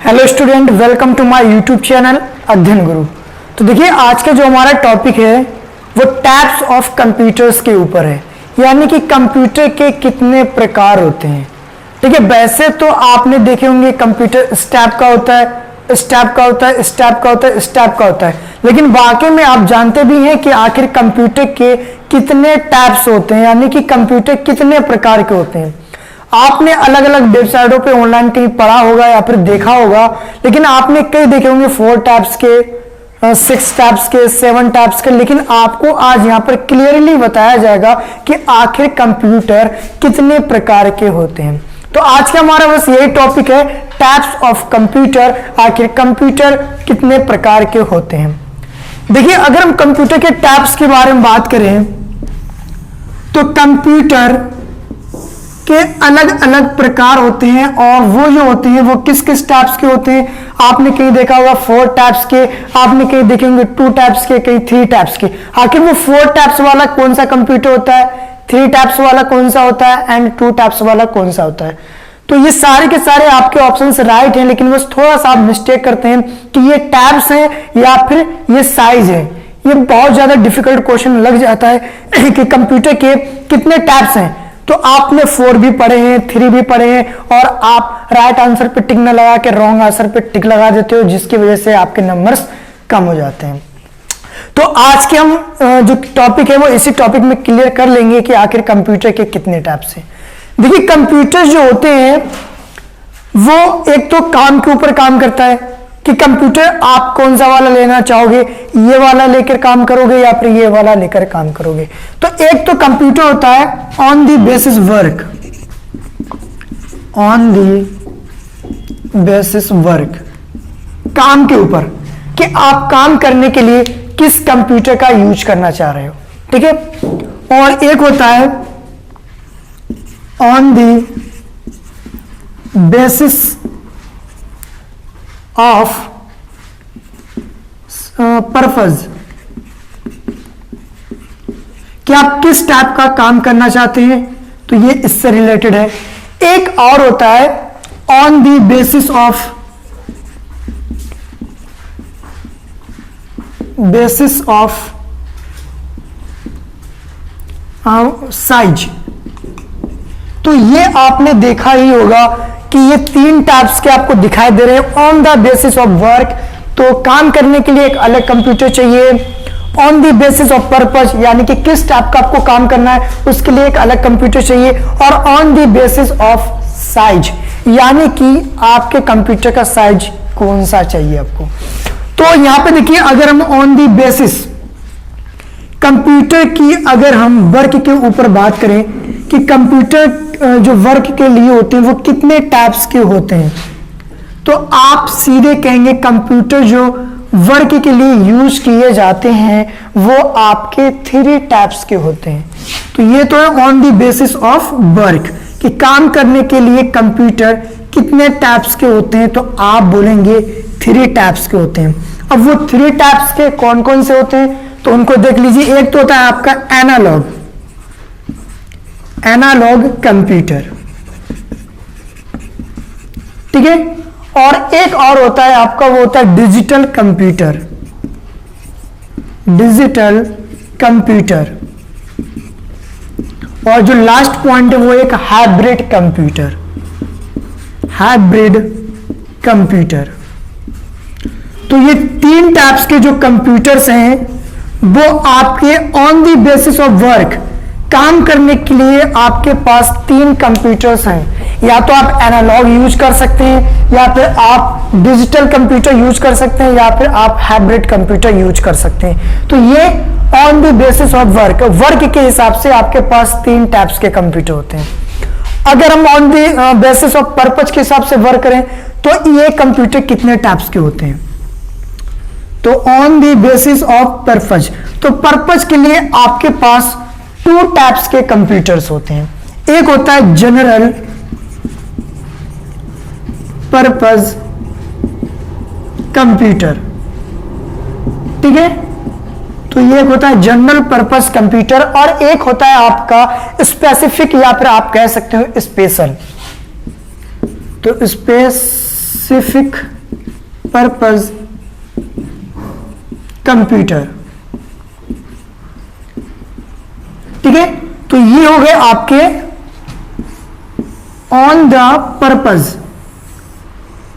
Hello student, welcome to my YouTube channel Adhyayan Guru. तो देखिए, आज का जो हमारा टॉपिक है वो टाइप्स ऑफ कंप्यूटर्स के ऊपर है, यानी कि कंप्यूटर के कितने प्रकार होते हैं। ठीक है, वैसे तो आपने देखे होंगे कंप्यूटर इस टाइप का होता है, इस टाइप का होता है, इस टाइप का होता है, इस टाइप का होता है, लेकिन वाकई में आप जानते भी हैं कि आखिर कंप्यूटर के कितने टाइप्स होते हैं, यानी कि कंप्यूटर कितने प्रकार के होते हैं। आपने अलग अलग वेबसाइटों पे ऑनलाइन कहीं पढ़ा होगा या फिर देखा होगा, लेकिन आपने कई देखे होंगे 4 टाइप्स के, 6 टाइप्स के, 7 टाइप्स के, लेकिन आपको आज यहाँ पर क्लियरली बताया जाएगा कि आखिर कंप्यूटर कितने प्रकार के होते हैं। तो आज का हमारा बस यही टॉपिक है, टाइप्स ऑफ कंप्यूटर, आखिर कंप्यूटर कितने प्रकार के होते हैं। देखिए, अगर हम कंप्यूटर के टाइप्स के बारे में बात करें तो कंप्यूटर के अलग अलग प्रकार होते हैं, और वो जो होते हैं वो किस किस टाइप्स के होते हैं। आपने कहीं देखा होगा 4 टाइप्स के, आपने कहीं देखे होंगे 2 टाइप्स के, कहीं 3 टाइप्स के। आखिर वो 4 टाइप्स वाला कौन सा कंप्यूटर होता है, 3 टाइप्स वाला कौन सा होता है, एंड 2 टाइप्स वाला कौन सा होता है। तो ये सारे के सारे आपके ऑप्शंस राइट हैं, लेकिन बस थोड़ा सा आप मिस्टेक करते हैं कि ये टाइप्स हैं या फिर ये साइज है। ये बहुत ज्यादा डिफिकल्ट क्वेश्चन लग जाता है कि कंप्यूटर के कितने टाइप्स हैं। तो आपने 4 भी पढ़े हैं, 3 भी पढ़े हैं, और आप राइट आंसर पे टिक न लगा के रॉन्ग आंसर पे टिक लगा देते हो, जिसकी वजह से आपके नंबर्स कम हो जाते हैं। तो आज के हम जो टॉपिक है वो इसी टॉपिक में क्लियर कर लेंगे कि आखिर कंप्यूटर के कितने टाइप्स हैं। देखिए, कंप्यूटर जो होते हैं वो एक तो काम के ऊपर काम करता है कि कंप्यूटर आप कौन सा वाला लेना चाहोगे, ये वाला लेकर काम करोगे या फिर ये वाला लेकर काम करोगे। तो एक तो कंप्यूटर होता है on the basis work, on the basis work, काम के ऊपर, कि आप काम करने के लिए किस कंप्यूटर का यूज करना चाह रहे हो। ठीक है, और एक होता है on the basis of purpose, कि आप किस टाइप का काम करना चाहते हैं, तो ये इससे रिलेटेड है। एक और होता है on the basis of size. तो ये आपने देखा ही होगा कि ये 3 टाइप्स के आपको दिखाई दे रहे हैं। On the basis of work, तो काम करने के लिए एक अलग कंप्यूटर चाहिए। On the basis of purpose, यानी कि किस टाइप का आपको काम करना है उसके लिए एक अलग कंप्यूटर चाहिए। और on the basis of size, यानी कि आपके कंप्यूटर का साइज कौन सा चाहिए आपको। तो यहां पे देखिए, अगर हम ऑन द बेसिस कंप्यूटर की अगर हम वर्क के ऊपर बात करें कि कंप्यूटर जो वर्क के लिए होते हैं वो कितने टाइप्स के होते हैं, तो आप सीधे कहेंगे कंप्यूटर जो वर्क के लिए यूज किए जाते हैं वो आपके 3 टाइप्स के होते हैं। तो ये तो है on the basis of work, कि काम करने के लिए कंप्यूटर कितने टाइप्स के होते हैं, तो आप बोलेंगे 3 टाइप्स के होते हैं। अब वो 3 टाइप्स के कौन कौन से होते हैं तो उनको देख लीजिए। एक तो होता है आपका एनालॉग कंप्यूटर, ठीक है, और एक और होता है आपका, वो होता है डिजिटल कंप्यूटर, और जो लास्ट पॉइंट है वो एक हाइब्रिड कंप्यूटर। तो ये 3 टाइप्स के जो कंप्यूटर्स हैं वो आपके on the basis of work, काम करने के लिए आपके पास 3 कंप्यूटर्स हैं। या तो आप एनालॉग यूज कर सकते हैं, या फिर आप डिजिटल कंप्यूटर यूज कर सकते हैं, या फिर आप हाइब्रिड कंप्यूटर यूज कर सकते हैं। तो ये on the basis of work के हिसाब से आपके पास 3 टाइप्स के कंप्यूटर होते हैं। अगर हम on the basis of purpose के हिसाब से वर्क करें तो ये कंप्यूटर कितने टाइप्स के होते हैं, तो on the basis of purpose, तो पर्पज के लिए आपके पास 2 टाइप्स के कंप्यूटर्स होते हैं। एक होता है जनरल पर्पज कंप्यूटर, ठीक है, तो ये एक होता है जनरल पर्पस कंप्यूटर, और एक होता है आपका स्पेसिफिक, या फिर आप कह सकते हो स्पेशल। तो स्पेसिफिक पर्पस कंप्यूटर। ठीक है, तो ये हो गए आपके ऑन द पर्पस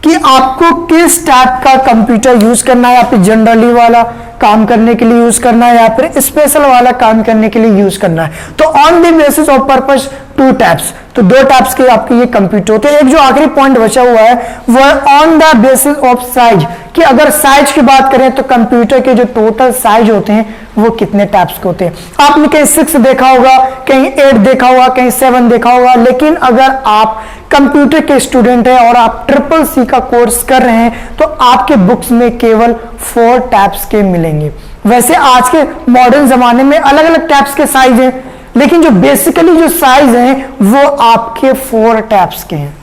कि आपको किस टाइप का कंप्यूटर यूज करना है, या फिर जनरली वाला काम करने के लिए यूज करना है, या फिर स्पेशल वाला काम करने के लिए यूज करना है। तो on the basis of purpose two types, तो दो टाइप्स के आपके ये कंप्यूटर होते हैं। एक जो आखिरी पॉइंट बचा हुआ है वो on the basis of size, कि अगर साइज की बात करें तो कंप्यूटर के जो टोटल साइज होते हैं वो कितने टाइप्स के होते हैं। आपने कहीं 6 देखा होगा, कहीं 8 देखा होगा, कहीं 7 देखा होगा, लेकिन अगर आप कंप्यूटर के स्टूडेंट हैं और आप CCC का कोर्स कर रहे हैं तो आपके बुक्स में केवल 4 टाइप्स के मिलेंगे। वैसे आज के मॉडर्न जमाने में अलग अलग टाइप्स के साइज हैं, लेकिन जो बेसिकली जो साइज हैं वो आपके 4 टाइप्स के हैं।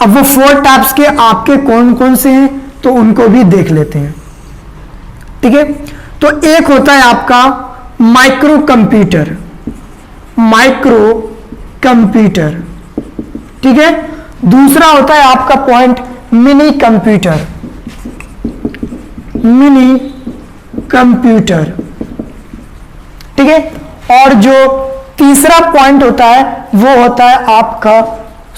अब वो 4 टाइप्स के आपके कौन कौन से हैं तो उनको भी देख लेते हैं। ठीक है, तो एक होता है आपका माइक्रो कंप्यूटर, माइक्रो कंप्यूटर। ठीक है, दूसरा होता है आपका point mini computer, mini computer. ठीक है, और जो तीसरा पॉइंट होता है वो होता है आपका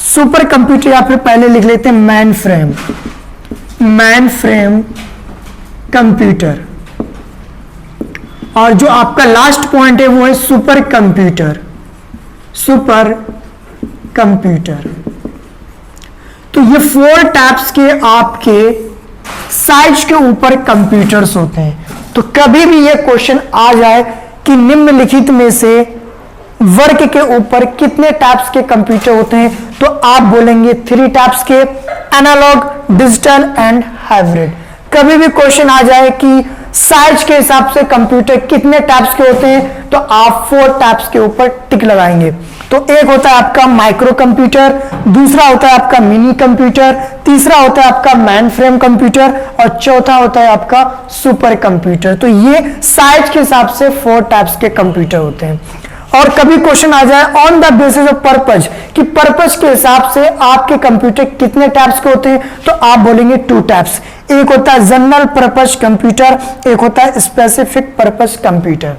सुपर कंप्यूटर, या फिर पहले लिख लेते हैं man frame, man frame computer. और जो आपका लास्ट पॉइंट है वो है सुपर कंप्यूटर, सुपर कंप्यूटर। तो ये 4 टाइप्स के आपके साइज के ऊपर कंप्यूटर्स होते हैं। तो कभी भी ये क्वेश्चन आ जाए कि निम्नलिखित में से वर्ग के ऊपर कितने टाइप्स के कंप्यूटर होते हैं, तो आप बोलेंगे 3 टाइप्स के, एनालॉग, डिजिटल एंड हाइब्रिड। कभी भी क्वेश्चन आ जाए कि साइज के हिसाब से कंप्यूटर कितने टाइप्स के होते हैं तो आप 4 टाइप्स के ऊपर टिक लगाएंगे। तो एक होता है आपका माइक्रो कंप्यूटर, दूसरा होता है आपका मिनी कंप्यूटर, तीसरा होता है आपका मैन फ्रेम कंप्यूटर, और चौथा होता है आपका सुपर कंप्यूटर। तो ये साइज के हिसाब से 4 टाइप्स के कंप्यूटर होते हैं। और कभी क्वेश्चन आ जाए on the basis of purpose कि पर्पज के हिसाब से आपके कंप्यूटर कितने टाइप्स के होते हैं, तो आप बोलेंगे 2 टाइप्स। एक होता है जनरल पर्पज कंप्यूटर, एक होता है स्पेसिफिक पर्पज कंप्यूटर।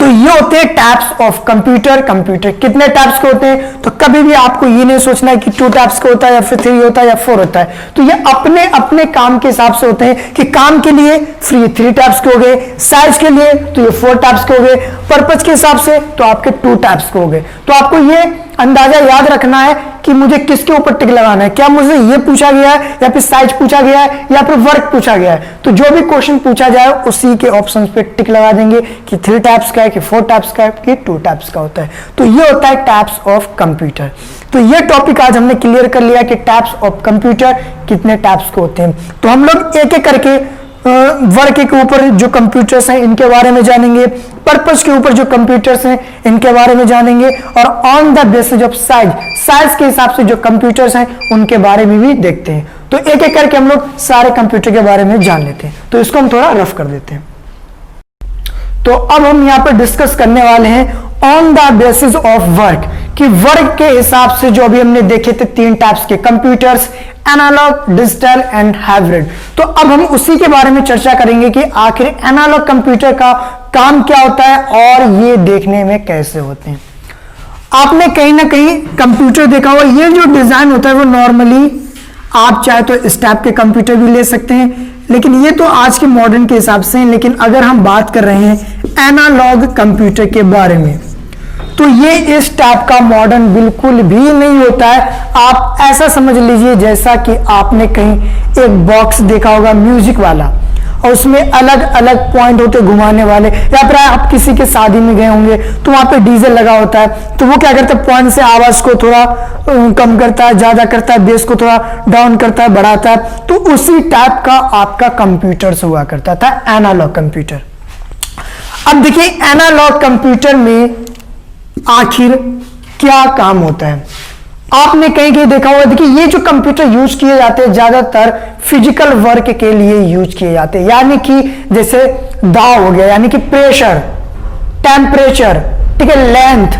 तो ये होते हैं टाइप्स ऑफ कंप्यूटर। कंप्यूटर कितने टाइप्स के होते हैं, तो कभी भी आपको ये नहीं सोचना है कि 2 टाइप्स का होता है या फिर 3 होता है या 4 होता है। तो ये अपने अपने काम के हिसाब से होते हैं कि काम के लिए 3 टाइप्स के हो गए, साइज के लिए तो ये 4 टाइप्स के हो गए, पर्पज के हिसाब से तो आपके 2 टाइप्स के हो गए। तो आपको ये अंदाजा याद रखना है कि मुझे किसके ऊपर टिक लगाना है, क्या मुझे ये पूछा गया है या फिर साइज पूछा गया है या फिर वर्क पूछा गया है। तो जो भी क्वेश्चन पूछा जाए उसी के ऑप्शन पे टिक लगा देंगे कि 3 टाइप्स का है कि 4 टाइप्स का है कि 2 टाइप्स का होता है। तो ये होता है टाइप्स ऑफ कंप्यूटर। तो ये टॉपिक आज हमने क्लियर कर लिया कि टाइप्स ऑफ कंप्यूटर कितने टाइप्स के होते हैं। तो हम लोग एक एक करके वर्क के ऊपर जो कंप्यूटर्स हैं इनके बारे में जानेंगे, पर्पस के ऊपर जो कंप्यूटर्स हैं इनके बारे में जानेंगे, और on the basis of size, size के हिसाब से जो कंप्यूटर्स हैं उनके बारे में भी देखते हैं। तो एक एक करके हम लोग सारे कंप्यूटर के बारे में जान लेते हैं। तो इसको हम थोड़ा रफ कर देते हैं। तो अब हम यहां पर डिस्कस करने वाले हैं on the basis of work, कि वर्क के हिसाब से जो अभी हमने देखे थे 3 टाइप्स के computers, analogue, digital and hybrid. तो अब हम उसी के बारे में चर्चा करेंगे कि आखिर एनालॉग कंप्यूटर का काम क्या होता है और ये देखने में कैसे होते हैं। आपने कहीं ना कहीं कंप्यूटर देखा होगा, ये जो डिजाइन होता है वो नॉर्मली आप चाहे तो इस टाइप के कंप्यूटर भी ले सकते हैं, लेकिन ये तो आज के मॉडर्न के हिसाब से हैं। लेकिन अगर हम बात कर रहे हैं एनालॉग कंप्यूटर के बारे में, तो ये इस टाइप का मॉडर्न बिल्कुल भी नहीं होता है। आप ऐसा समझ लीजिए जैसा कि आपने कहीं एक बॉक्स देखा होगा म्यूजिक वाला, और उसमें अलग अलग पॉइंट होते घुमाने वाले, या फिर आप किसी के शादी में गए होंगे तो वहां पे डीजे लगा होता है, तो वो क्या करता है पॉइंट से आवाज को थोड़ा कम करता है, ज्यादा करता है, बेस को थोड़ा डाउन करता है, बढ़ाता है। तो उसी टाइप का आपका कंप्यूटर से हुआ करता था एनालॉग कंप्यूटर। अब देखिए एनालॉग कंप्यूटर में आखिर क्या काम होता है। आपने कहीं कहीं देखा होगा, देखिए ये जो कंप्यूटर यूज किए जाते हैं ज्यादातर फिजिकल वर्क के लिए यूज किए जाते हैं, यानी कि जैसे दाव हो गया, यानी कि प्रेशर, टेम्परेचर, ठीक है, लेंथ,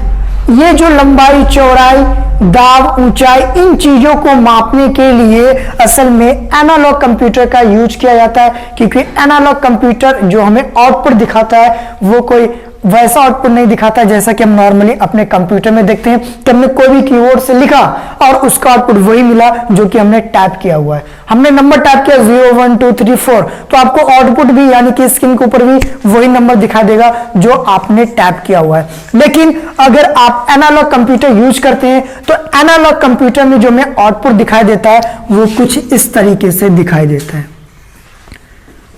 ये जो लंबाई, चौड़ाई, दाब, ऊंचाई, इन चीजों को मापने के लिए असल में एनालॉग कंप्यूटर का यूज किया जाता है, क्योंकि एनालॉग कंप्यूटर जो हमें आउटपुट दिखाता है वो कोई वैसा आउटपुट नहीं दिखाता जैसा कि हम नॉर्मली अपने कंप्यूटर में देखते हैं कि हमने कोई भी कीबोर्ड से लिखा और उसका आउटपुट वही मिला जो कि हमने टाइप किया हुआ है। हमने नंबर टाइप किया 0 1 2 3 4, तो आपको आउटपुट भी यानी कि स्क्रीन के ऊपर भी वही नंबर दिखा देगा जो आपने टाइप किया हुआ है। लेकिन अगर आप एनालॉग कंप्यूटर यूज करते हैं तो एनालॉग कंप्यूटर में जो हमें आउटपुट दिखाई देता है वो कुछ इस तरीके से दिखाई देता है।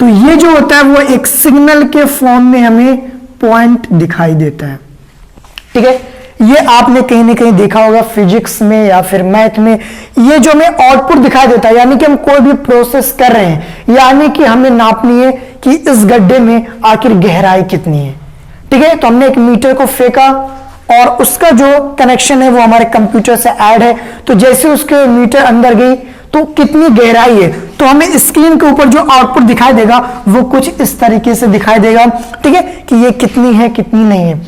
तो ये जो होता है वो एक सिग्नल के फॉर्म में हमें पॉइंट दिखाई देता है। ठीक है, ये आपने कहीं ना कहीं देखा होगा फिजिक्स में या फिर मैथ में। ये जो हमें आउटपुट दिखाई देता है यानी कि हम कोई भी प्रोसेस कर रहे हैं, यानी कि हमें नापनी है कि इस गड्ढे में आखिर गहराई कितनी है। ठीक है, तो हमने एक मीटर को फेंका और उसका जो कनेक्शन है वो हमारे कंप्यूटर से ऐड है। तो जैसे उसके मीटर अंदर गई तो कितनी गहराई है, तो हमें स्क्रीन के ऊपर जो आउटपुट दिखाई देगा वो कुछ इस तरीके से दिखाई देगा। ठीक है, कि ये कितनी है कितनी नहीं है।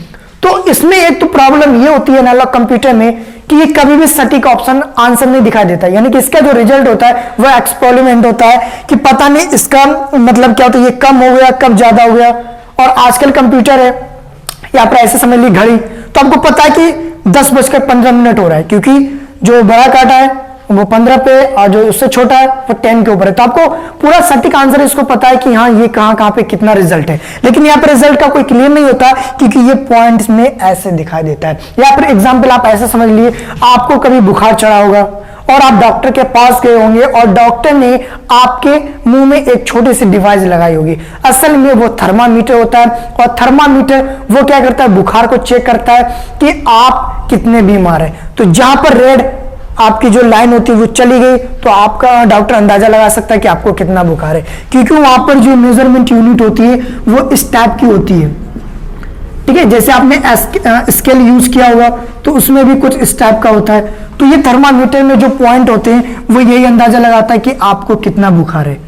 तो इसमें एक तो प्रॉब्लम ये होती है एनालॉग कंप्यूटर में कि ये कभी भी सटीक ऑप्शन आंसर नहीं दिखाई देता, यानी कि इसका जो रिजल्ट होता है वो एक्सपेरिमेंट होता है कि पता नहीं इसका मतलब क्या होता है, ये कम हो गया कब ज्यादा हो गया। और आजकल कंप्यूटर है या फिर ऐसे समझ ली घड़ी, तो आपको पता है कि 10:15 हो रहा है, क्योंकि जो बड़ा काटा है वो 15 पे और जो उससे छोटा है वो 10 के ऊपर है। तो आपको पूरा सटीक आंसर इसको पता है कि हाँ ये कहां पे कितना रिजल्ट है। लेकिन यहाँ पे रिजल्ट का कोई क्लियर नहीं होता क्योंकि ये पॉइंट्स में ऐसे दिखाई देता है। या फिर एग्जांपल आप ऐसे समझ लिए, आपको कभी बुखार चढ़ा होगा और आप डॉक्टर के पास गए होंगे और डॉक्टर ने आपके मुंह में एक छोटी सी डिवाइस लगाई होगी। असल में वो थर्मामीटर होता है और थर्मामीटर वो क्या करता है, बुखार को चेक करता है कि आप कितने बीमार है। तो जहां पर रेड आपकी जो लाइन होती है वो चली गई तो आपका डॉक्टर अंदाजा लगा सकता है कि आपको कितना बुखार है, क्योंकि वहां पर जो मेजरमेंट यूनिट होती है वो इस टाइप की होती है। ठीक है, जैसे आपने स्केल यूज किया होगा तो उसमें भी कुछ इस टाइप का होता है। तो ये थर्मामीटर में जो पॉइंट होते हैं वो यही अंदाजा लगाता है कि आपको कितना बुखार है।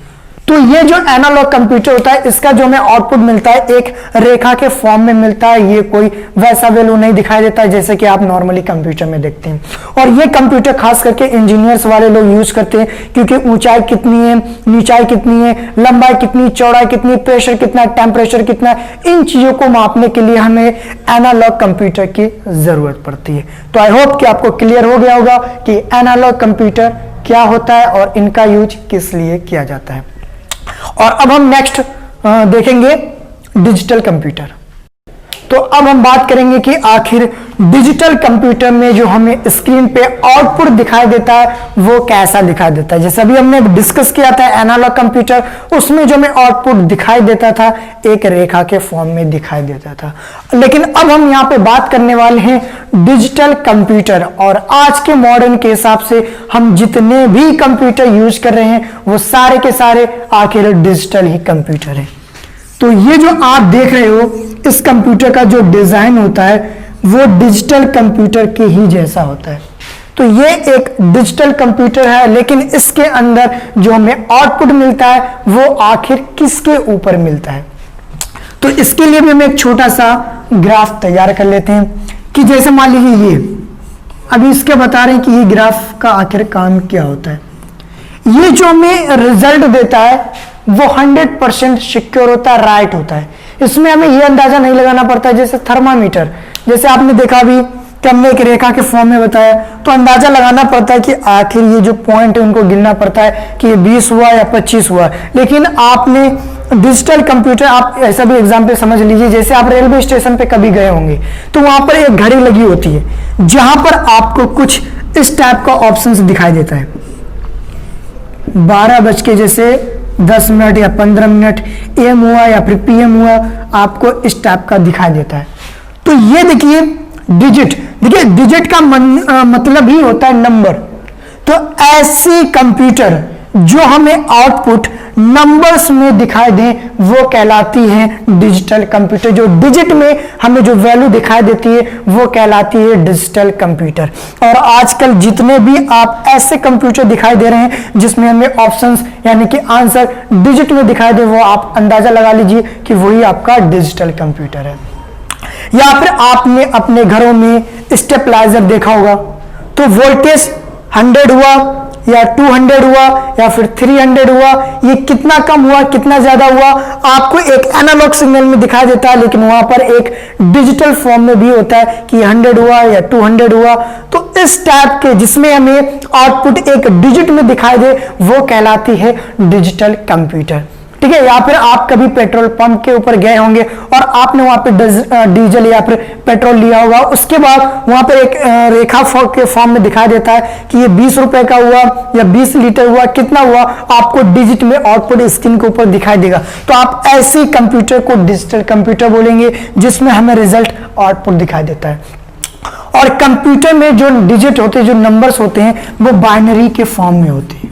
तो ये जो एनालॉग कंप्यूटर होता है इसका जो हमें आउटपुट मिलता है एक रेखा के फॉर्म में मिलता है। ये कोई वैसा वैल्यू नहीं दिखाई देता है जैसे कि आप नॉर्मली कंप्यूटर में देखते हैं। और ये कंप्यूटर खास करके इंजीनियर्स वाले लोग यूज करते हैं, क्योंकि ऊंचाई कितनी है, नीचाई कितनी है, लंबाई कितनी, चौड़ाई कितनी, प्रेशर कितना, टेम्परेचर कितना, इन चीजों को मापने के लिए हमें एनालॉग कंप्यूटर की जरूरत पड़ती है। तो आई होप कि आपको क्लियर हो गया होगा कि एनालॉग कंप्यूटर क्या होता है और इनका यूज किस लिए किया जाता है। और अब हम नेक्स्ट देखेंगे डिजिटल कंप्यूटर। तो अब हम बात करेंगे कि आखिर डिजिटल कंप्यूटर में जो हमें स्क्रीन पे आउटपुट दिखाई देता है वो कैसा दिखाई देता है। जैसे अभी हमने डिस्कस किया था एनालॉग कंप्यूटर, उसमें जो हमें आउटपुट दिखाई देता था एक रेखा के फॉर्म में दिखाई देता था। लेकिन अब हम यहाँ पे बात करने वाले हैं डिजिटल कंप्यूटर, और आज के मॉडर्न के हिसाब से हम जितने भी कंप्यूटर यूज कर रहे हैं वो सारे के सारे आखिर डिजिटल ही कंप्यूटर है। तो ये जो आप देख रहे हो इस कंप्यूटर का जो डिजाइन होता है वो डिजिटल कंप्यूटर के ही जैसा होता है। तो ये एक डिजिटल कंप्यूटर है, लेकिन इसके अंदर जो हमें आउटपुट मिलता है वो आखिर किसके ऊपर मिलता है। तो इसके लिए भी हम एक छोटा सा ग्राफ तैयार कर लेते हैं कि जैसे मान लीजिए ये अभी इसके बता रहे हैं कि ये ग्राफ का आखिर काम क्या होता है। ये जो हमें रिजल्ट देता है वो 100% सिक्योर होता है, राइट होता है। इसमें हमें ये अंदाजा नहीं लगाना पड़ता है जैसे थर्मामीटर, जैसे आपने देखा अभी कि हमने एक रेखा के फॉर्म में बताया, तो अंदाजा लगाना पड़ता है कि आखिर ये जो पॉइंट है उनको गिनना पड़ता है कि ये 20 हुआ या 25 हुआ। लेकिन आपने डिजिटल कंप्यूटर, आप ऐसा भी एग्जाम्पल समझ लीजिए, जैसे आप रेलवे स्टेशन पे कभी गए होंगे तो वहां पर एक घड़ी लगी होती है जहां पर आपको कुछ इस टाइप का ऑप्शन दिखाई देता है, 12 बज के जैसे 10 मिनट या 15 मिनट AM हुआ या फिर PM हुआ, आपको इस टाइप का दिखाई देता है। तो ये देखिए डिजिट, देखिए डिजिट का मतलब ही होता है नंबर। तो ऐसे कंप्यूटर जो हमें आउटपुट नंबर्स में दिखाई दे वो कहलाती है डिजिटल कंप्यूटर। जो डिजिट में हमें जो वैल्यू दिखाई देती है वो कहलाती है डिजिटल कंप्यूटर। और आजकल जितने भी आप ऐसे कंप्यूटर दिखाई दे रहे हैं जिसमें हमें ऑप्शंस यानी कि आंसर डिजिट में दिखाई दे, वो आप अंदाजा लगा लीजिए कि वही आपका डिजिटल कंप्यूटर है। या फिर आपने अपने घरों में स्टेबलाइजर देखा होगा, तो वोल्टेज 100 हुआ या 200 हुआ या फिर 300 हुआ, ये कितना कम हुआ कितना ज्यादा हुआ आपको एक एनालॉग सिग्नल में दिखाई देता है, लेकिन वहां पर एक डिजिटल फॉर्म में भी होता है कि 100 हुआ या 200 हुआ। तो इस टाइप के जिसमें हमें आउटपुट एक डिजिट में दिखाई दे वो कहलाती है डिजिटल कंप्यूटर। ठीक है, या फिर आप कभी पेट्रोल पंप के ऊपर गए होंगे और आपने वहां पे डीजल या फिर पेट्रोल लिया होगा, उसके बाद वहां पे एक रेखा के फॉर्म में दिखाई देता है कि ये 20 रुपए का हुआ या 20 लीटर हुआ, कितना हुआ आपको डिजिट में आउटपुट स्क्रीन के ऊपर दिखाई देगा। तो आप ऐसे कंप्यूटर को डिजिटल कंप्यूटर बोलेंगे जिसमें हमें रिजल्ट आउटपुट दिखाई देता है। और कंप्यूटर में जो डिजिट होते हैं, जो नंबर्स होते हैं, वो बाइनरी के फॉर्म में होते हैं।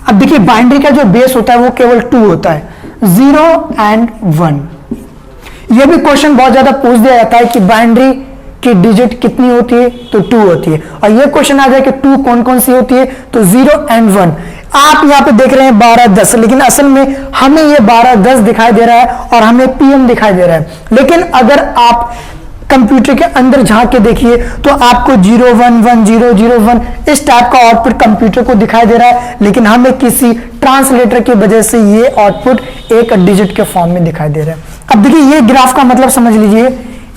अब देखिए बाइनरी का जो बेस होता है वो केवल 2 होता है, 0 एंड 1। यह भी क्वेश्चन बहुत ज्यादा पूछ दिया जाता है कि बाइनरी की डिजिट कितनी होती है, तो 2 होती है। और यह क्वेश्चन आ जाए कि 2 कौन कौन सी होती है, तो 0 एंड 1। आप यहां पे देख रहे हैं 12 10, लेकिन असल में हमें यह 12 10 दिखाई दे रहा है और हमें पीएम दिखाई दे रहा है। लेकिन अगर आप कंप्यूटर के अंदर झांक के देखिए तो आपको 0 1 1 0 0 1 इस टाइप का आउटपुट कंप्यूटर को दिखाई दे रहा है, लेकिन हमें किसी ट्रांसलेटर की वजह से ये आउटपुट एक डिजिट के फॉर्म में दिखाई दे रहा है। अब देखिए ये ग्राफ का मतलब समझ लीजिए,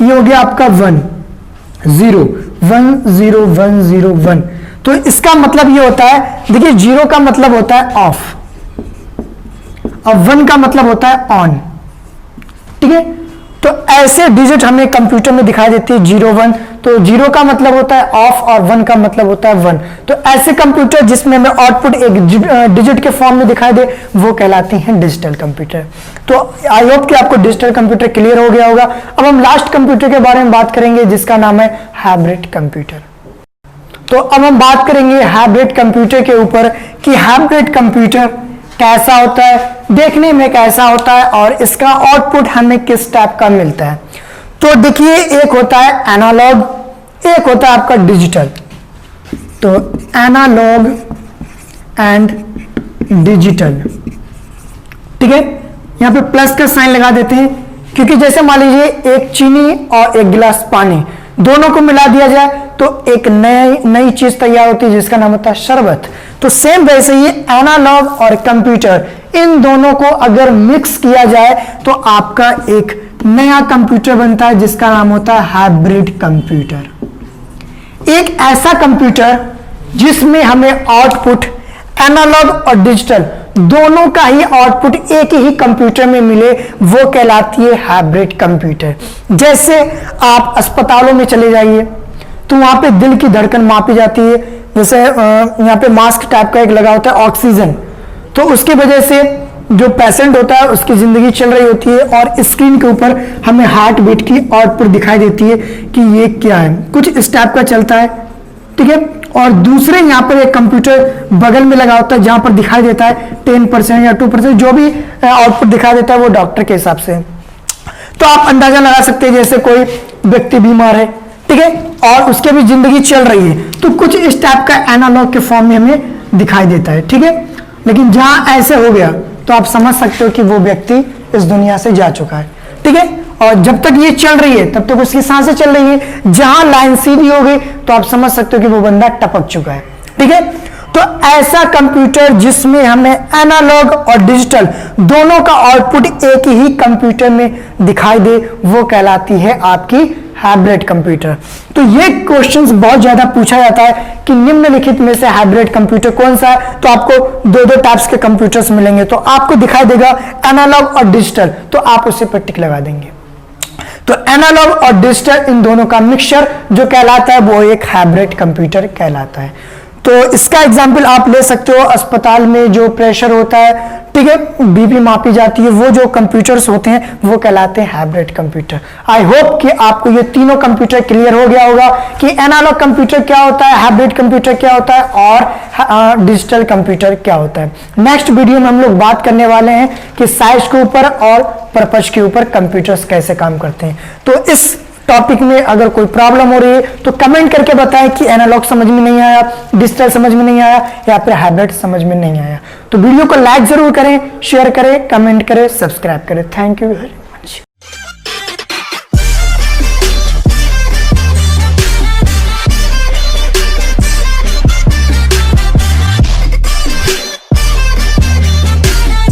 ये हो गया आपका 1 0 1 0 1 0 1। तो इसका मतलब ये होता है, देखिए 0 का मतलब होता है ऑफ और 1 का मतलब होता है ऑन। ठीक है, तो ऐसे डिजिट हमें कंप्यूटर में दिखाई देती है 0 1। तो 0 का मतलब होता है ऑफ और 1 का मतलब होता है 1। तो ऐसे कंप्यूटर जिसमें हमें आउटपुट एक डिजिट के फॉर्म में दिखाई दे वो कहलाती हैं डिजिटल कंप्यूटर। तो आई होप कि आपको डिजिटल कंप्यूटर क्लियर हो गया होगा। अब हम लास्ट कंप्यूटर के बारे में बात करेंगे जिसका नाम है हाइब्रिड कंप्यूटर। तो अब हम बात करेंगे हाइब्रिड कंप्यूटर के ऊपर कि हाइब्रिड कंप्यूटर कैसा होता है, देखने में कैसा होता है और इसका आउटपुट हमें किस टाइप का मिलता है। तो देखिए एक होता है एनालॉग, एक होता है आपका डिजिटल। तो एनालॉग एंड डिजिटल, ठीक है, यहां पे प्लस का साइन लगा देते हैं क्योंकि जैसे मान लीजिए एक चीनी और एक गिलास पानी दोनों को मिला दिया जाए तो एक नई चीज तैयार होती है जिसका नाम होता है शरबत। तो सेम वैसे ही एनालॉग और कंप्यूटर, इन दोनों को अगर मिक्स किया जाए तो आपका एक नया कंप्यूटर बनता है जिसका नाम होता है हाइब्रिड कंप्यूटर। एक ऐसा कंप्यूटर जिसमें हमें आउटपुट एनालॉग और डिजिटल दोनों का ही आउटपुट एक ही कंप्यूटर में मिले वो कहलाती है हाइब्रिड कंप्यूटर। जैसे आप अस्पतालों में चले जाइए तो वहां पे दिल की धड़कन मापी जाती है, जैसे यहाँ पे मास्क टाइप का एक लगा होता है ऑक्सीजन, तो उसकी वजह से जो पेशेंट होता है उसकी जिंदगी चल रही होती है और स्क्रीन के ऊपर हमें हार्ट बीट की आउटपुट दिखाई देती है कि ये क्या है, कुछ इस टाइप का चलता है। ठीक है, और दूसरे यहाँ पर एक कंप्यूटर बगल में लगा होता है जहां पर दिखाई देता है 10% या 2%, जो भी आउटपुट दिखाई देता है वो डॉक्टर के हिसाब से। तो आप अंदाजा लगा सकते हैं जैसे कोई व्यक्ति बीमार है, ठीक है, और उसके भी जिंदगी चल रही है तो कुछ इस टाइप का एनालॉग के फॉर्म में हमें दिखाई देता है। ठीक है, लेकिन जहां ऐसे हो गया तो आप समझ सकते हो कि वो व्यक्ति इस दुनिया से जा चुका है। ठीक है, और जब तक ये चल रही है तब तक उसकी सांसें चल रही है, जहां लाइन सीधी हो गई तो आप समझ सकते हो कि वो बंदा टपक चुका है। ठीक है, तो ऐसा कंप्यूटर जिसमें हमें एनालॉग और डिजिटल दोनों का आउटपुट एक ही कंप्यूटर में दिखाई दे वो कहलाती है आपकी हाइब्रिड कंप्यूटर। तो ये क्वेश्चंस बहुत ज्यादा पूछा जाता है कि निम्नलिखित में से हाइब्रिड कंप्यूटर कौन सा है, तो आपको दो टाइप्स के कंप्यूटर्स मिलेंगे, तो आपको दिखाई देगा एनालॉग और डिजिटल, तो आप उसे पर टिक लगा देंगे। तो एनालॉग और डिजिटल इन दोनों का मिक्सचर जो कहलाता है वो एक हाइब्रिड कंप्यूटर कहलाता है। तो इसका एग्जांपल आप ले सकते हो, अस्पताल में जो प्रेशर होता है, ठीक है, बीपी मापी जाती है, वो जो कंप्यूटर्स होते हैं वो कहलाते हैं हाइब्रिड कंप्यूटर। आई होप कि आपको ये तीनों कंप्यूटर क्लियर हो गया होगा कि एनालॉग कंप्यूटर क्या होता है, हाइब्रिड कंप्यूटर क्या होता है और डिजिटल कंप्यूटर क्या होता है। नेक्स्ट वीडियो में हम लोग बात करने वाले हैं कि साइज के ऊपर और पर्पज के ऊपर कंप्यूटर्स कैसे काम करते हैं। तो इस टॉपिक में अगर कोई प्रॉब्लम हो रही है तो कमेंट करके बताएं कि एनालॉग समझ में नहीं आया, डिजिटल समझ में नहीं आया या फिर हाइब्रिड समझ में नहीं आया। तो वीडियो को लाइक जरूर करें, शेयर करें, कमेंट करें, सब्सक्राइब करें। Thank you.